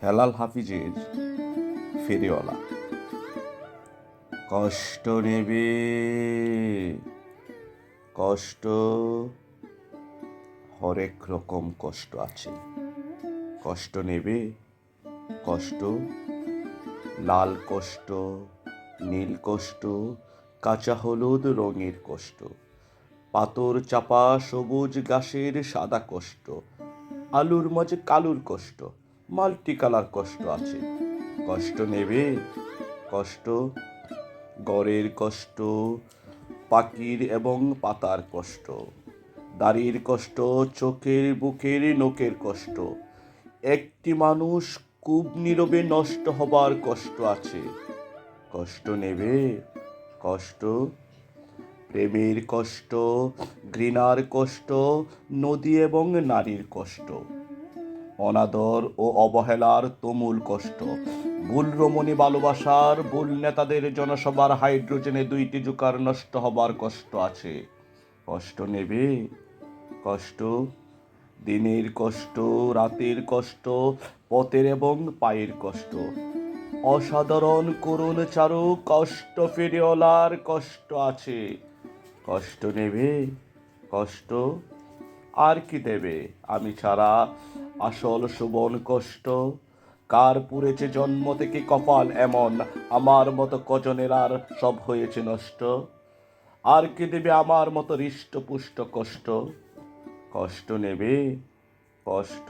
হেলাল হাফিজের ফেরিওয়ালা। কষ্ট নেবে, কষ্ট, হরেক রকম কষ্ট আছে। কষ্ট নেবে, কষ্ট, লাল কষ্ট, নীল কষ্ট, কাঁচা হলুদ রঙের কষ্ট, পাথর চাপা সবুজ ঘাসের সাদা কষ্ট, আলুর মাঝে কালুর কষ্ট, মাল্টি কালার কষ্ট আছে। কষ্ট নেবে, কষ্ট, গড়ের কষ্ট, পাখির এবং পাতার কষ্ট, দাড়ির কষ্ট, চোখের বুকের নোকের কষ্ট, একটি মানুষ খুব নীরবে নষ্ট হবার কষ্ট আছে। কষ্ট নেবে, কষ্ট, প্রেমের কষ্ট, ঘৃণার কষ্ট, নদী এবং নারীর কষ্ট, অনাদর ও অবহেলার তুমুল কষ্ট, ভুল রমণী ভালোবাসার, ভুল নেতাদের জনসভার হাইড্রোজেনে 2টি জোকার নষ্ট হবার কষ্ট আছে। কষ্ট নেবে, কষ্ট, দিনের কষ্ট, রাতের কষ্ট, পথের এবং পায়ের কষ্ট, অসাধারণ করুণ চারু কষ্ট, ফেরিওয়ালার কষ্ট আছে। কষ্ট নেবে, কষ্ট, আর কি দেবে আমি ছাড়া আসল শোভন কষ্ট? কার পুড়েছে জন্ম থেকে কপাল এমন, আমার মতো কজনের আর সব হয়েছে নষ্ট? আর কি দেবে আমার মতো হৃষ্টপুষ্ট কষ্ট? কষ্ট নেবে, কষ্ট,